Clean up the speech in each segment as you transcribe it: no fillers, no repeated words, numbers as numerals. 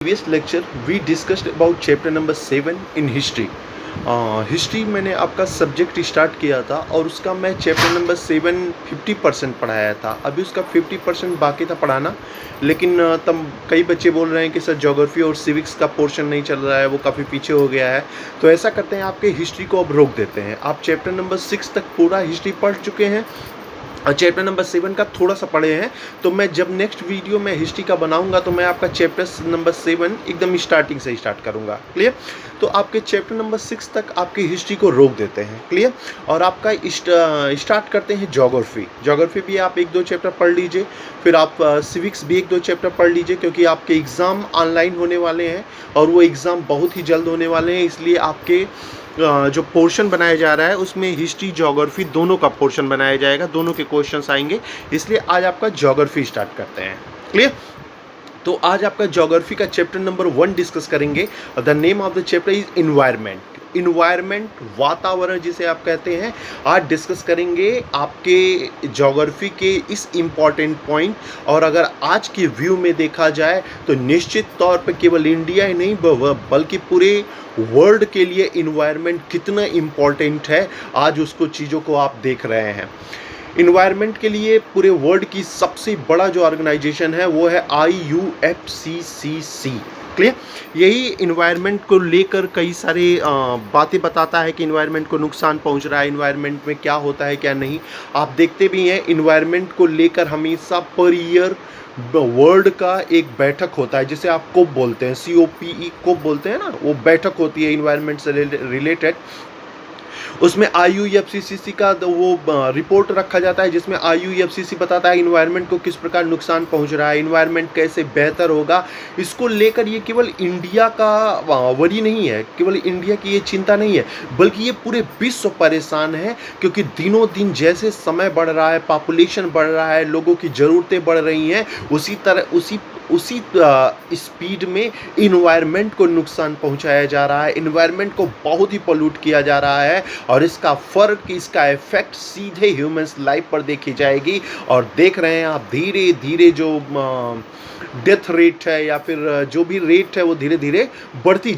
previous lecture we discussed about chapter number 7 in history. History मैंने आपका subject start किया था और उसका मैं चैप्टर नंबर 7 50% पढ़ाया था. अभी उसका 50% बाकी था पढ़ाना, लेकिन तब कई बच्चे बोल रहे हैं कि सर ज्योग्राफी और सिविक्स का पोर्शन नहीं चल रहा है, वो काफ़ी पीछे हो गया है. तो ऐसा करते हैं, आपके हिस्ट्री को अब रोक देते हैं. आप चैप्टर नंबर 6 तक पूरा हिस्ट्री पढ़ चुके हैं और चैप्टर नंबर 7 का थोड़ा सा पढ़े हैं. तो मैं जब नेक्स्ट वीडियो में हिस्ट्री का बनाऊंगा तो मैं आपका चैप्टर नंबर 7 एकदम स्टार्टिंग से स्टार्ट करूंगा. क्लियर? तो आपके चैप्टर नंबर 6 तक आपकी हिस्ट्री को रोक देते हैं. क्लियर? और आपका स्टार्ट करते हैं ज्योग्राफी. ज्योग्राफी भी आप 1-2 चैप्टर पढ़ लीजिए, फिर आप सिविक्स भी 1-2 चैप्टर पढ़ लीजिए, क्योंकि आपके एग्ज़ाम ऑनलाइन होने वाले हैं और वो एग्ज़ाम बहुत ही जल्द होने वाले हैं. इसलिए आपके जो पोर्शन बनाया जा रहा है उसमें हिस्ट्री ज्योग्राफी दोनों का पोर्शन बनाया जाएगा, दोनों के क्वेश्चंस आएंगे. इसलिए आज आपका ज्योग्राफी स्टार्ट करते हैं. क्लियर? तो आज आपका ज्योग्राफी का चैप्टर नंबर 1 डिस्कस करेंगे. The name of the chapter is environment. Environment, वातावरण जिसे आप कहते हैं. आज डिस्कस करेंगे आपके ज्योग्राफी के इस इम्पॉर्टेंट पॉइंट. और अगर आज के व्यू में देखा जाए तो निश्चित तौर पर केवल इंडिया ही नहीं बल्कि पूरे वर्ल्ड के लिए इन्वायरमेंट कितना इम्पॉर्टेंट है, आज उसको चीज़ों को आप देख रहे हैं. इन्वायरमेंट के लिए पूरे वर्ल्ड की सबसे बड़ा जो ऑर्गेनाइजेशन है वो है IUFCCC. क्लियर? यही इन्वायरमेंट को लेकर कई सारे बातें बताता है कि इन्वायरमेंट को नुकसान पहुंच रहा है, इन्वायरमेंट में क्या होता है क्या नहीं. आप देखते भी हैं इन्वायरमेंट को लेकर हमेशा पर ईयर वर्ल्ड का एक बैठक होता है, जिसे आप कोप बोलते हैं, COPE कोप बोलते हैं ना. वो बैठक होती है इन्वायरमेंट से रिलेटेड. उसमें IUFCCC का वो रिपोर्ट रखा जाता है, जिसमें IUFCC बताता है इन्वायरमेंट को किस प्रकार नुकसान पहुंच रहा है, इन्वायरमेंट कैसे बेहतर होगा. इसको लेकर ये केवल इंडिया का वरी नहीं है, केवल इंडिया की ये चिंता नहीं है, बल्कि ये पूरे विश्व परेशान है. क्योंकि दिनों दिन जैसे समय बढ़ रहा है, पॉपुलेशन बढ़ रहा है, लोगों की ज़रूरतें बढ़ रही हैं, उसी तरह उसी स्पीड में इन्वायरमेंट को नुकसान पहुंचाया जा रहा है. इन्वायरमेंट को बहुत ही पोल्यूट किया जा रहा है और इसका फ़र्क, इसका इफेक्ट सीधे ह्यूमंस लाइफ पर देखी जाएगी. और देख रहे हैं आप धीरे धीरे जो डेथ रेट है या फिर जो भी रेट है वो धीरे धीरे बढ़ती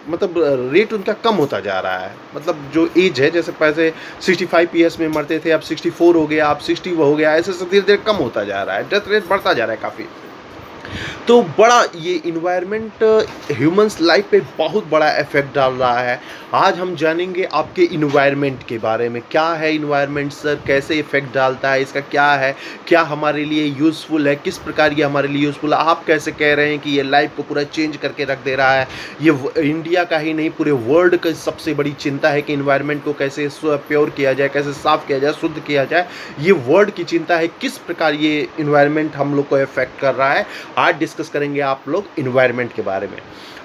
मतलब रेट उनका कम होता जा रहा है. मतलब जो एज है, जैसे पहले 65 ईयर्स में मरते थे, अब 64 हो गया, अब 60 हो गया, ऐसे धीरे धीरे कम होता जा रहा है. डेथ रेट बढ़ता जा रहा है काफ़ी. तो बड़ा ये इन्वायरमेंट ह्यूमंस लाइफ पे बहुत बड़ा इफेक्ट डाल रहा है. आज हम जानेंगे आपके इन्वायरमेंट के बारे में. क्या है इन्वायरमेंट सर, कैसे इफेक्ट डालता है, इसका क्या है, क्या हमारे लिए यूज़फुल है, किस प्रकार ये हमारे लिए यूज़फुल है. आप कैसे कह रहे हैं कि ये लाइफ को पूरा चेंज करके रख दे रहा है. ये इंडिया का ही नहीं, पूरे वर्ल्ड की सबसे बड़ी चिंता है कि इन्वायरमेंट को कैसे प्योर किया जाए, कैसे साफ़ किया जाए, शुद्ध किया जाए. ये वर्ल्ड की चिंता है, किस प्रकार ये इन्वायरमेंट हम लोग को इफेक्ट कर रहा है. आज डिस्कस करेंगे आप लोग इन्वायरमेंट के बारे में.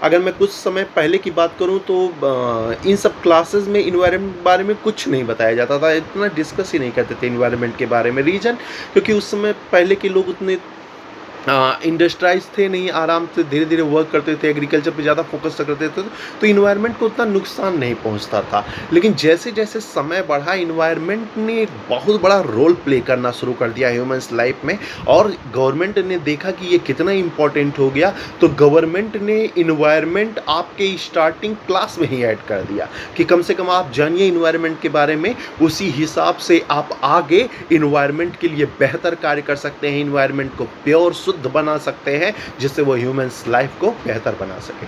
अगर मैं कुछ समय पहले की बात करूं तो इन सब क्लासेस में इन्वायरमेंट के बारे में कुछ नहीं बताया जाता था, इतना डिस्कस ही नहीं करते थे इन्वायरमेंट के बारे में. रीज़न क्योंकि उस समय पहले के लोग उतने इंडस्ट्राइज थे नहीं, आराम से धीरे धीरे वर्क करते थे, एग्रीकल्चर पे ज़्यादा फोकस करते थे, तो इन्वायरमेंट को उतना नुकसान नहीं पहुंचता था. लेकिन जैसे जैसे समय बढ़ा, इन्वायरमेंट ने एक बहुत बड़ा रोल प्ले करना शुरू कर दिया ह्यूमंस लाइफ में. और गवर्नमेंट ने देखा कि ये कितना इम्पोर्टेंट हो गया, तो गवर्नमेंट ने इन्वायरमेंट आपके स्टार्टिंग क्लास में ही ऐड कर दिया कि कम से कम आप जानिए इन्वायरमेंट के बारे में. उसी हिसाब से आप आगे इन्वायरमेंट के लिए बेहतर कार्य कर सकते हैं, इन्वायरमेंट को प्योर शुद्ध बना सकते हैं, जिससे वो ह्यूमंस लाइफ को बेहतर बना सके.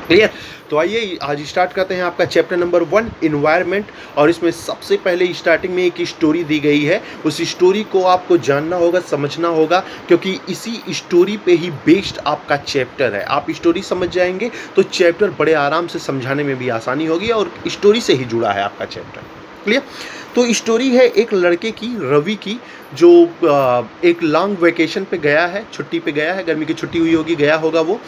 क्लियर? तो आइए आज स्टार्ट करते हैं आपका चैप्टर नंबर 1 इन्वायरमेंट. और इसमें सबसे पहले स्टार्टिंग में एक स्टोरी दी गई है. उस स्टोरी को आपको जानना होगा, समझना होगा, क्योंकि इसी स्टोरी पे ही बेस्ड आपका चैप्टर है. आप स्टोरी समझ जाएंगे तो चैप्टर बड़े आराम से समझाने में भी आसानी होगी, और स्टोरी से ही जुड़ा है आपका चैप्टर. क्लियर? तो स्टोरी है एक लड़के की, रवि की, जो एक लॉन्ग वेकेशन पे गया है, छुट्टी पे गया है, गर्मी की छुट्टी हुई होगी, गया होगा वो.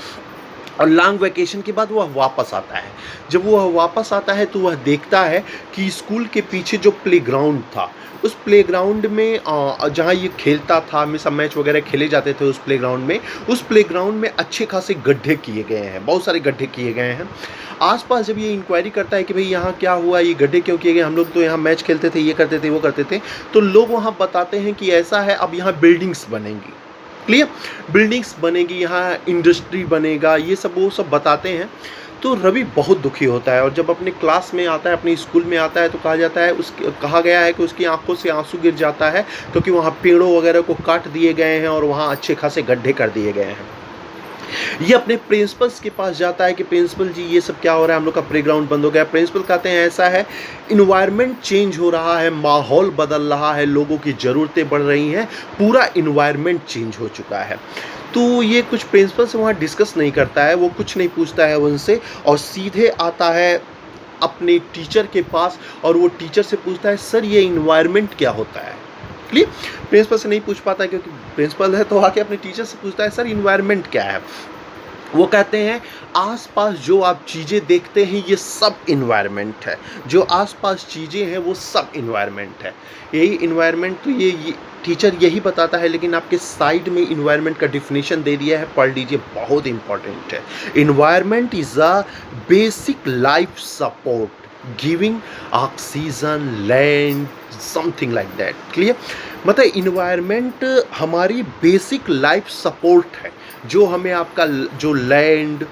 और लॉन्ग वैकेशन के बाद वह वापस आता है. जब वह वापस आता है तो वह देखता है कि स्कूल के पीछे जो प्लेग्राउंड था, उस प्लेग्राउंड में जहाँ ये खेलता था, हमेशा मैच वगैरह खेले जाते थे उस प्लेग्राउंड में अच्छे खासे गड्ढे किए गए हैं, बहुत सारे गड्ढे किए गए हैं. आसपास जब ये इंक्वायरी करता है कि भाई यहाँ क्या हुआ, ये गड्ढे क्यों किए गए, हम लोग तो यहाँ मैच खेलते थे, ये करते थे, वो करते थे, तो लोग वहाँ बताते हैं कि ऐसा है, अब यहाँ बिल्डिंग्स बनेंगी. क्लियर? बिल्डिंग्स बनेगी, यहाँ इंडस्ट्री बनेगा, ये सब वो सब बताते हैं। तो रवि बहुत दुखी होता है और जब अपने क्लास में आता है, अपने स्कूल में आता है, तो कहा जाता है कहा गया है कि उसकी आंखों से आंसू गिर जाता है, क्योंकि वहाँ पेड़ों वगैरह को काट दिए गए हैं और वहाँ अच्छे खासे गड्ढे कर दिए गए हैं। ये अपने प्रिंसिपल्स के पास जाता है कि प्रिंसिपल जी ये सब क्या हो रहा है, हम लोग का प्लेग्राउंड बंद हो गया। प्रिंसिपल कहते हैं ऐसा है, इन्वायरमेंट चेंज हो रहा है, माहौल बदल रहा है, लोगों की ज़रूरतें बढ़ रही हैं, पूरा इन्वायरमेंट चेंज हो चुका है। तो ये कुछ प्रिंसिपल से वहाँ डिस्कस नहीं करता है, वो कुछ नहीं पूछता है उनसे और सीधे आता है अपने टीचर के पास और वो टीचर से पूछता है, सर ये इन्वायरमेंट क्या होता है? क्लियर? प्रिंसिपल से नहीं पूछ पाता क्योंकि प्रिंसिपल है, तो आके अपने टीचर से पूछता है, सर इन्वायरमेंट क्या है? वो कहते हैं आसपास जो आप चीज़ें देखते हैं ये सब इन्वायरमेंट है, जो आसपास चीज़ें हैं वो सब इन्वायरमेंट है। यही इन्वायरमेंट तो ये टीचर यही बताता है, लेकिन आपके साइड में इन्वायरमेंट का डिफिनेशन दे दिया है, पढ़ लीजिए, बहुत इंपॉर्टेंट है। Environment is a basic life support giving oxygen, land, something like that. Clear? मतलब इन्वायरमेंट हमारी बेसिक लाइफ सपोर्ट है, जो हमें आपका जो लैंड,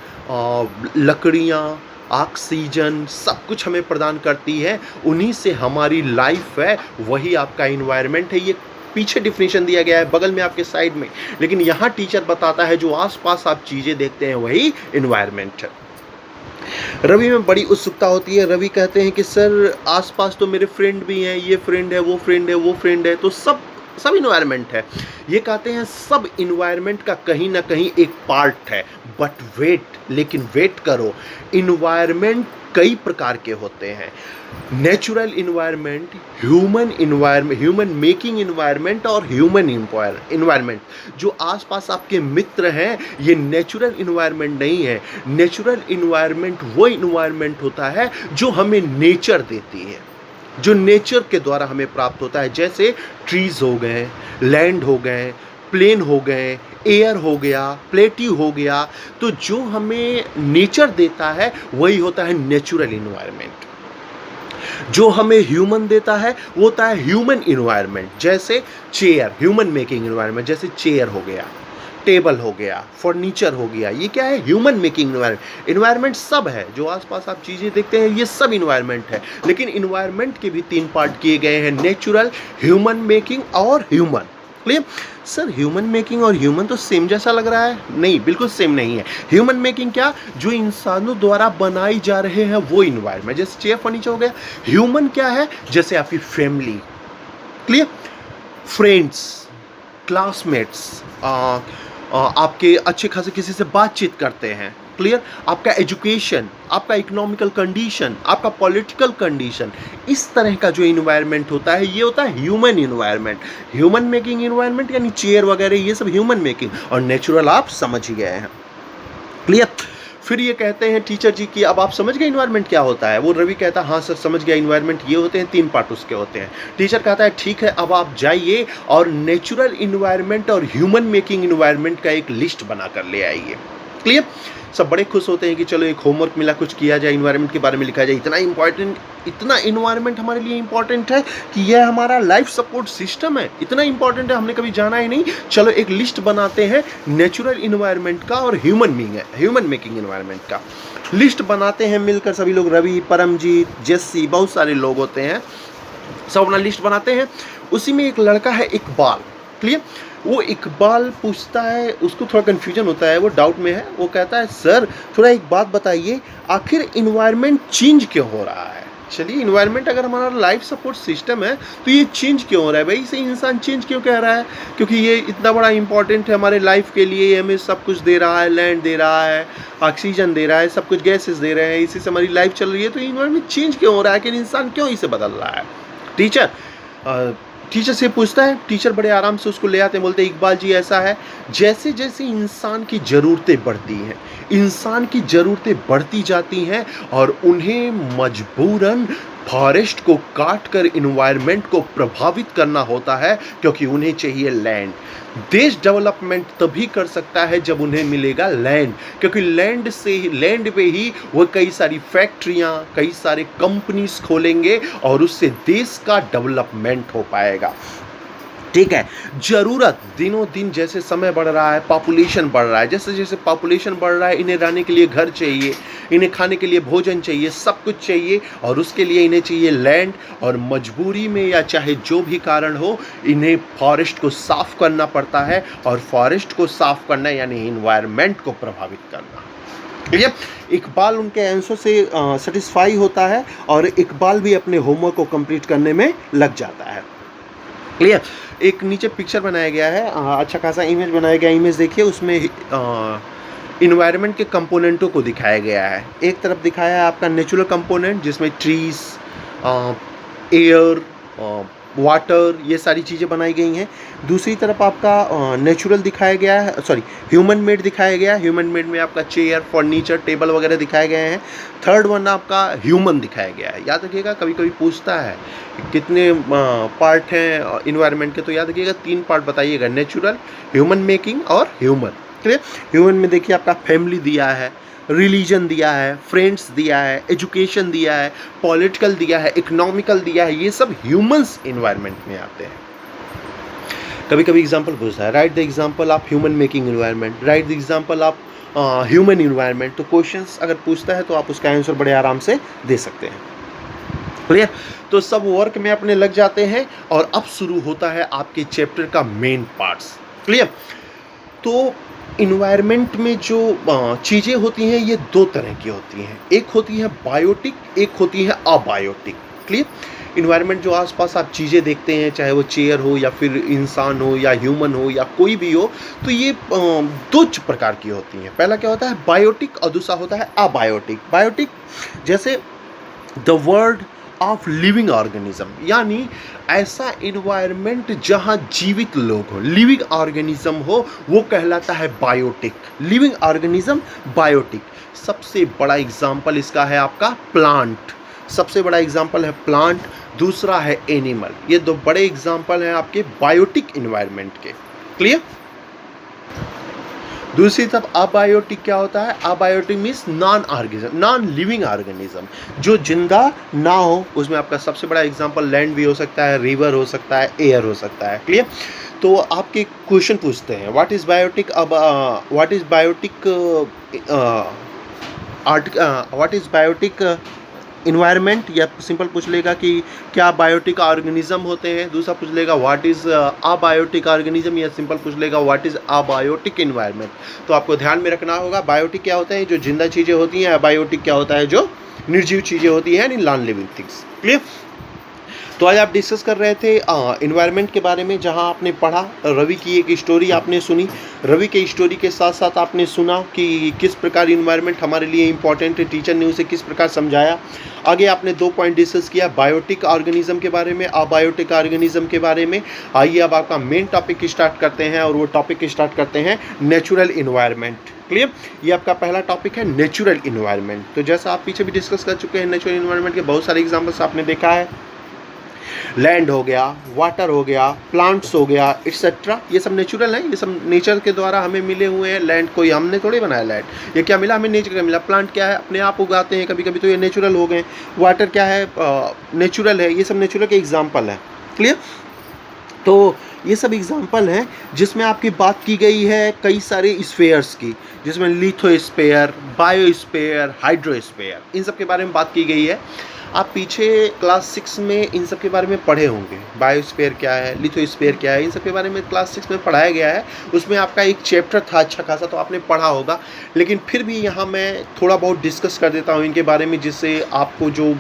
लकड़ियाँ, ऑक्सीजन सब कुछ हमें प्रदान करती है, उन्हीं से हमारी लाइफ है, वही आपका इन्वायरमेंट है। ये पीछे डिफिनेशन दिया गया है बगल में आपके साइड में, लेकिन यहाँ टीचर बताता है जो आसपास आप चीज़ें देखते हैं वही इन्वायरमेंट है। रवि में बड़ी उत्सुकता होती है। रवि कहते हैं कि सर आसपास तो मेरे फ्रेंड भी हैं, ये फ्रेंड है, वो फ्रेंड है, वो फ्रेंड है, तो सब सब इन्वायरमेंट है। ये कहते हैं सब इन्वायरमेंट का कहीं ना कहीं एक पार्ट है, बट वेट, लेकिन वेट करो, इन्वायरमेंट कई प्रकार के होते हैं। Natural environment, human making environment और ह्यूमन इन्वायरमेंट। जो आसपास आपके मित्र हैं ये नेचुरल इन्वायरमेंट नहीं है। नेचुरल इन्वायरमेंट वो इन्वायरमेंट होता है जो हमें नेचर देती है, जो नेचर के द्वारा हमें प्राप्त होता है, जैसे ट्रीज हो गए, लैंड हो गए, प्लेन हो गए, एयर हो गया, प्लेट्यू हो गया। तो जो हमें नेचर देता है वही होता है नेचुरल इन्वायरमेंट। जो हमें ह्यूमन देता है वो होता है ह्यूमन इन्वायरमेंट, जैसे चेयर, ह्यूमन मेकिंग इन्वायरमेंट, जैसे चेयर हो गया, टेबल हो गया, फर्नीचर हो गया, ये क्या है? Human making environment. इन्वायरमेंट सब है, जो आसपास आप चीज़ें देखते हैं ये सब इन्वायरमेंट है। लेकिन इन्वायरमेंट के भी 3 पार्ट किए गए हैं, नेचुरल, ह्यूमन मेकिंग और human. Clear? Sir human making और ह्यूमन तो सेम जैसा लग रहा है। नहीं, बिल्कुल सेम नहीं है। ह्यूमन मेकिंग क्या? जो इंसानों द्वारा बनाई जा रहे हैं वो इन्वायरमेंट, जैसे चेयर फर्नीचर हो गया। ह्यूमन क्या है? जैसे आपकी फैमिली, क्लियर, फ्रेंड्स, क्लासमेट्स, आपके अच्छे खासे किसी से बातचीत करते हैं, क्लियर, आपका एजुकेशन, आपका इकोनॉमिकल कंडीशन, आपका पॉलिटिकल कंडीशन, इस तरह का जो इन्वायरमेंट होता है ये होता है human environment. Human making environment यानी चेयर वगैरह ये सब ह्यूमन मेकिंग, और नेचुरल आप समझ ही गए हैं। क्लियर? फिर ये कहते हैं टीचर जी कि अब आप समझ गए इन्वायरमेंट क्या होता है? वो रवि कहता है हाँ सर समझ गया, इन्वायरमेंट ये होते हैं, 3 पार्ट उसके होते हैं। टीचर कहता है ठीक है, अब आप जाइए और नेचुरल इन्वायरमेंट और ह्यूमन मेकिंग इन्वायरमेंट का एक लिस्ट बना कर ले आइए। क्लियर? सब बड़े खुश होते हैं कि चलो एक होमवर्क मिला, कुछ किया जाए, इन्वायरमेंट के बारे में लिखा जाए। इतना इन्वायरमेंट हमारे लिए इंपॉर्टेंट है कि यह हमारा लाइफ सपोर्ट सिस्टम है, इतना इंपॉर्टेंट है, हमने कभी जाना ही नहीं। चलो एक लिस्ट बनाते हैं नेचुरल इन्वायरमेंट का और ह्यूमन मेकिंग इन्वायरमेंट का। लिस्ट बनाते हैं मिलकर सभी लोग, रवि, परमजीत, जेस्सी, बहुत सारे लोग होते हैं, सब अपना लिस्ट बनाते हैं। उसी में एक लड़का है इकबाल। क्लियर? वो इकबाल पूछता है, उसको थोड़ा कन्फ्यूजन होता है, वो डाउट में है। वो कहता है सर थोड़ा एक बात बताइए, आखिर इन्वायरमेंट चेंज क्यों हो रहा है? चलिए, इन्वायरमेंट अगर हमारा लाइफ सपोर्ट सिस्टम है तो ये चेंज क्यों हो रहा है भाई? इसे इंसान चेंज क्यों कह रहा है? क्योंकि ये इतना बड़ा इंपॉर्टेंट है हमारे लाइफ के लिए, हमें सब कुछ दे रहा है, लैंड दे रहा है, ऑक्सीजन दे रहा है, सब कुछ गैसेस दे रहे हैं, इसी से हमारी लाइफ चल रही है। तो इन्वायरमेंट चेंज क्यों हो रहा है कि इंसान क्यों इसे बदल रहा है? टीचर से पूछता है, टीचर बड़े आराम से उसको ले आते हैं, बोलते हैं इकबाल जी ऐसा है, जैसे जैसे इंसान की ज़रूरतें बढ़ती हैं, इंसान की ज़रूरतें बढ़ती जाती हैं और उन्हें मजबूरन फॉरेस्ट को काट कर इन्वायरमेंट को प्रभावित करना होता है, क्योंकि उन्हें चाहिए लैंड। देश डेवलपमेंट तभी कर सकता है जब उन्हें मिलेगा लैंड, क्योंकि लैंड पे ही वो कई सारी फैक्ट्रियाँ, कई सारे कंपनीज खोलेंगे और उससे देश का डेवलपमेंट हो पाएगा। ठीक है। ज़रूरत दिनों दिन जैसे समय बढ़ रहा है, पॉपुलेशन बढ़ रहा है, जैसे-जैसे पॉपुलेशन बढ़ रहा है, इन्हें रहने के लिए घर चाहिए, इन्हें खाने के लिए भोजन चाहिए, सब कुछ चाहिए और उसके लिए इन्हें चाहिए लैंड और मजबूरी में या चाहे जो भी कारण हो, इन्हें फॉरेस्ट को साफ़ करना पड़ता है और फॉरेस्ट को साफ़ करना यानी एनवायरनमेंट को प्रभावित करना। ठीक है? इकबाल उनके आंसर से सैटिस्फाई होता है और इकबाल भी अपने होमवर्क को कंप्लीट करने में लग जाता है। क्लियर? एक नीचे पिक्चर बनाया गया है, अच्छा खासा इमेज बनाया गया है। इमेज देखिए, उसमें इन्वायरमेंट के कंपोनेंटों को दिखाया गया है। एक तरफ दिखाया है आपका नेचुरल कंपोनेंट जिसमें ट्रीज, एयर, वाटर, ये सारी चीज़ें बनाई गई हैं। दूसरी तरफ आपका नेचुरल दिखाया गया है, सॉरी ह्यूमन मेड दिखाया गया है। ह्यूमन मेड में आपका चेयर, फर्नीचर, टेबल वगैरह दिखाए गए हैं। थर्ड वन आपका ह्यूमन दिखाया गया है। याद रखिएगा, कभी कभी पूछता है कितने पार्ट हैं इन्वायरमेंट के, तो याद रखिएगा 3 पार्ट बताइएगा, नेचुरल, ह्यूमन मेकिंग और ह्यूमन। क्लियर? ह्यूमन में देखिए आपका फैमिली दिया है, रिलीजन दिया है, फ्रेंड्स दिया है, एजुकेशन दिया है, पॉलिटिकल दिया है, इकोनॉमिकल दिया है, ये सब ह्यूमंस इन्वायरमेंट में आते हैं। कभी कभी एग्जाम्पल पूछता है, right the example of human making environment, right the example of human environment. तो क्वेश्चंस अगर पूछता है तो आप उसका आंसर बड़े आराम से दे सकते हैं। क्लियर? तो सब वर्क में अपने लग जाते हैं और अब शुरू होता है आपके चैप्टर का मेन पार्ट्स। क्लियर? तो इन्वायरमेंट में जो चीज़ें होती हैं ये 2 तरह की होती हैं, एक होती है बायोटिक, एक होती है अबायोटिक। क्लियर? इन्वायरमेंट जो आसपास आप चीज़ें देखते हैं, चाहे वो चेयर हो या फिर इंसान हो या ह्यूमन हो या कोई भी हो, तो ये 2 प्रकार की होती हैं। पहला क्या होता है बायोटिक और दूसरा होता है अबायोटिक। बायोटिक जैसे the world of living organism, यानी ऐसा इन्वायरमेंट जहाँ जीवित लोग हो, लिविंग ऑर्गेनिज्म हो, वो कहलाता है बायोटिक। Living organism biotic. सबसे बड़ा एग्जाम्पल इसका है आपका प्लांट, सबसे बड़ा एग्जाम्पल है प्लांट, दूसरा है एनिमल। ये 2 बड़े एग्जाम्पल हैं आपके बायोटिक इन्वायरमेंट के। क्लियर? दूसरी तरफ अबायोटिक क्या होता है? Abiotic means non living organism, जो जिंदा ना हो। उसमें आपका सबसे बड़ा एग्जांपल लैंड भी हो सकता है, रिवर हो सकता है, एयर हो सकता है। क्लियर? तो आपके क्वेश्चन पूछते हैं व्हाट इज बायोटिक, अब what is biotic what is biotic environment, या सिंपल पूछ लेगा कि क्या बायोटिक ऑर्गेनिज्म होते हैं। दूसरा पूछ लेगा व्हाट इज़ अबायोटिक ऑर्गेनिज्म, या सिंपल पूछ लेगा व्हाट इज़ अबायोटिक इन्वायरमेंट। तो आपको ध्यान में रखना होगा बायोटिक क्या होता है, जो जिंदा चीज़ें होती हैं, अबायोटिक क्या होता है, जो निर्जीव चीज़ें होती हैं, यानी नॉन लिविंग थिंग्स। क्लियर? तो आज आप डिस्कस कर रहे थे इन्वायरमेंट के बारे में, जहां आपने पढ़ा रवि की एक स्टोरी आपने सुनी। रवि के स्टोरी के साथ साथ आपने सुना कि किस प्रकार इन्वायरमेंट हमारे लिए इंपॉर्टेंट है, टीचर ने उसे किस प्रकार समझाया। आगे आपने 2 पॉइंट डिस्कस किया, बायोटिक ऑर्गेनिज्म के बारे में, अबायोटिक ऑर्गेनिज्म के बारे में। आइए अब आपका मेन टॉपिक स्टार्ट करते हैं, और वो टॉपिक स्टार्ट करते हैं नेचुरल इन्वायरमेंट। क्लियर? ये आपका पहला टॉपिक है नेचुरल इन्वायरमेंट। तो जैसा आप पीछे भी डिस्कस कर चुके हैं, नेचुरल इन्वायरमेंट के बहुत सारे एग्जाम्पल्स आपने देखा है। लैंड हो गया, वाटर हो गया, प्लांट्स हो गया, एक्सेट्रा, ये सब नेचुरल है, ये सब नेचर के द्वारा हमें मिले हुए हैं। लैंड कोई हमने थोड़ी बनाया, लैंड ये क्या मिला हमें, नेचर का मिला। प्लांट क्या है, अपने आप उगाते हैं कभी कभी, तो ये नेचुरल हो गए। वाटर क्या है, नेचुरल है, ये सब नेचुरल के एग्जाम्पल हैं। क्लियर? तो ये सब एग्जाम्पल हैं जिसमें आपकी बात की गई है कई सारे स्फेयर्स की, जिसमें लिथोस्फेयर, बायोस्फेयर, हाइड्रोस्फेयर, इन सब के बारे में बात की गई है। आप पीछे क्लास 6 में इन सब के बारे में पढ़े होंगे, बायोस्फीयर क्या है, लिथोस्फीयर क्या है, इन सब के बारे में क्लास 6 में पढ़ाया गया है। उसमें आपका एक चैप्टर था अच्छा खासा, तो आपने पढ़ा होगा, लेकिन फिर भी यहाँ मैं थोड़ा बहुत डिस्कस कर देता हूँ इनके बारे में, जिससे आपको जो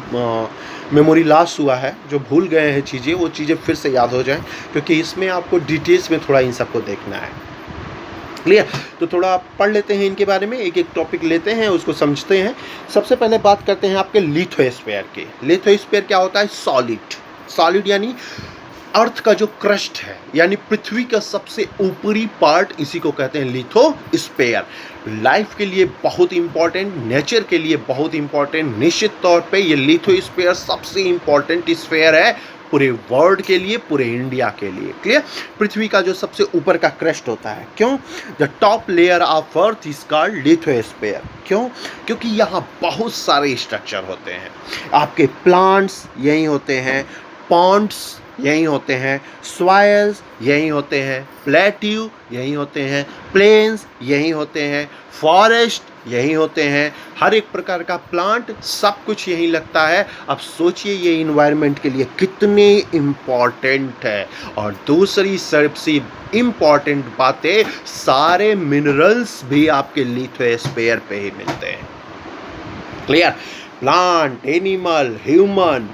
मेमोरी लॉस हुआ है, जो भूल गए हैं चीज़ें, वो चीज़ें फिर से याद हो जाएं, क्योंकि इसमें आपको डिटेल्स में थोड़ा इन सबको देखना है। क्लियर? तो थोड़ा पढ़ लेते हैं इनके बारे में, एक एक टॉपिक लेते हैं, उसको समझते हैं। सबसे पहले बात करते हैं आपके लिथोस्फीयर के। लिथोस्फीयर क्या होता है? सॉलिड यानी अर्थ का जो क्रस्ट है, यानी पृथ्वी का सबसे ऊपरी पार्ट, इसी को कहते हैं लिथोस्फीयर। लाइफ के लिए बहुत इंपॉर्टेंट, नेचर के लिए बहुत इंपॉर्टेंट, निश्चित तौर पे ये लिथोस्फीयर सबसे इंपॉर्टेंट स्फीयर है पूरे वर्ल्ड के लिए, पूरे इंडिया के लिए। क्लियर? पृथ्वी का जो सबसे ऊपर का क्रस्ट होता है, क्यों? The top layer of earth is called lithosphere. क्यों? क्योंकि यहाँ बहुत सारे स्ट्रक्चर होते हैं। आपके प्लांट्स यहीं होते हैं, पॉन्ड्स यहीं होते हैं, सॉइल्स यहीं होते हैं, प्लेट्यू यहीं होते हैं, प्लेन्स यहीं होते हैं, फॉरेस्ट यहीं होते हैं, हर एक प्रकार का प्लांट सब कुछ यहीं लगता है। अब सोचिए ये इन्वायरमेंट के लिए कितने इम्पॉर्टेंट है। और दूसरी सबसे इम्पॉर्टेंट बातें, सारे मिनरल्स भी आपके लिथोस्फीयर पे ही मिलते हैं। क्लियर? Plant, animal, human